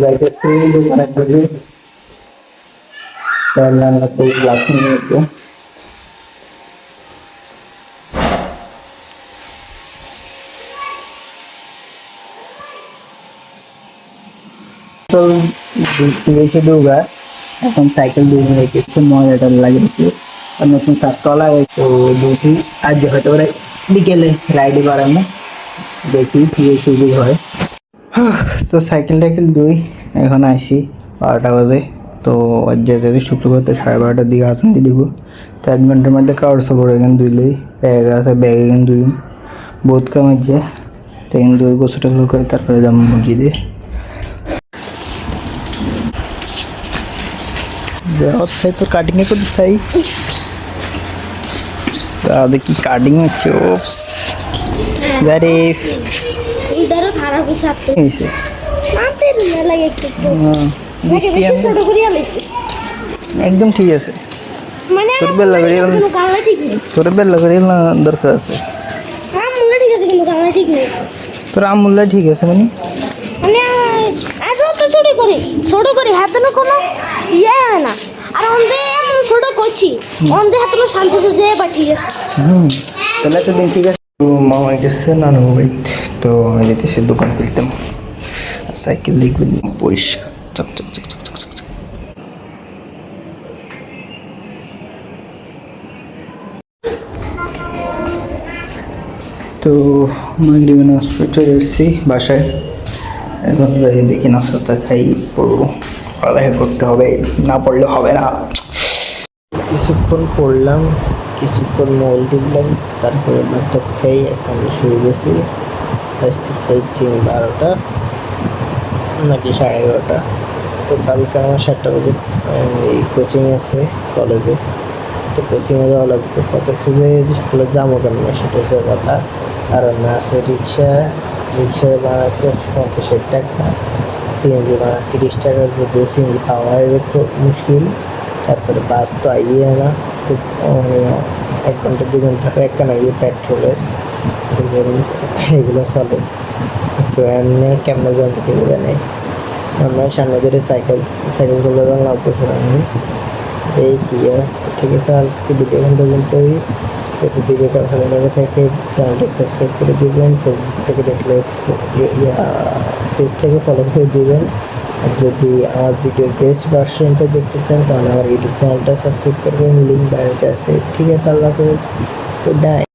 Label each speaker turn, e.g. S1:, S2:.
S1: যাইতেছি দোকানে থেকে রান্না তো গ্লাস নিয়ে একটু তো বেশি দুগা এখন সাইকেল দিয়ে রেখেছি মজাটা লাগিয়েছি আর নতুন সাতটা লাগাই তো দেখি আজ হয়তো বিকেলে রাইডে বাড়ানো দেখি কি সুযোগ হয়। তো সাইকেল টাইকেল দুই এখন আইসি 12টা বাজে। তো আজ যদি শুক্রবার তো 12:30টার দিকে আসন দিয়ে দিব। তো 1 ঘন্টার মধ্যে কাগজ সবর এখানে দুইলেই ব্যাগ আছে ব্যাগ এখানে দুই বহুত কাম আছে। তো এখানে দুই গোছটা করে তারপরে যাবো মসজিদে। outside तो काटिंग है कुछ सही देखिए काटिंग में चिप्स अरे
S2: इधर खाना भी साफ तो
S1: ऐसे
S2: आते ना लगे तो लगे বেশি ছোট করে আলাইছি
S1: একদম ঠিক আছে
S2: মানে
S1: তোর বেল লাগে
S2: কোনো কালা ঠিক নেই
S1: তোর বেল লাগে না দরকার আছে
S2: আমুল্লা ঠিক আছে কিন্তু কালা ঠিক নেই
S1: তোর আমুল্লা ঠিক আছে মানে
S2: মানে আজ তো ছোট করে হাতে না কোনো ইয়ে হয় না আর অন্ধে এমন ছোট করছি অন্ধে হাতে শান্ত সুজে বা ঠিক আছে
S1: তাহলে তো দিন ঠিক আছে তো মামা গেছে নানু বাইট তো আমি যেতেছি দোকান খুলতাম সাইকেল দেখবেন পরিষ্কার চক চক চক চক চক চক তো মাগরিবে নাস্তা চলে এসেছি বাসায় এখন যাই দেখি নাস্তাটা খাই পড়বো পড়ালেখা করতে হবে না পড়লে হবে না কিছুক্ষণ পড়লাম কিছুক্ষণ মোবাইল টিপলাম তারপরে ল্যাপটপ খাই এখন শুয়ে গেছি আসতে সেই 12টা নাকি 11:30 তো কালকে আমার 7টা বাজে এই কোচিং আছে কলেজে তো কোচিংয়ে যাওয়া লাগবে কত সিজে সকালে যাবো কেন না সেটা হচ্ছে কথা কারণ আছে রিক্সায় ভাড়া আছে 50 টাকা সিএনজি ভাড়া 30 টাকা যদি সিএনজি পাওয়া হয় খুব মুশকিল তারপরে বাস তো আইয়ে না খুব মানে 1 ঘন্টা 2 ঘন্টা একখানা ইয়ে পেট্রোলের এগুলো চলে তো এমনি কেমন জানতে কেউ জানে আমরা সামনে ধরে সাইকেল চলে যান লাগবো আমি এই কি ঠিক আছে আজকে ভিডিও এখান পর্যন্তই যদি ভিডিওটা ভালো লাগে থাকে চ্যানেলটাকে সাবস্ক্রাইব করে দেবেন ফেসবুক থেকে দেখলে পেজটাকে ফলো করে দেবেন আর যদি আমার ভিডিওর বেস্ট ভার্সনটা দেখতে চান তাহলে আমার ইউটিউব চ্যানেলটা সাবস্ক্রাইব করবেন লিঙ্ক বায়োতে আছে ঠিক আছে আল্লাহ হাফেজ গুড নাইট।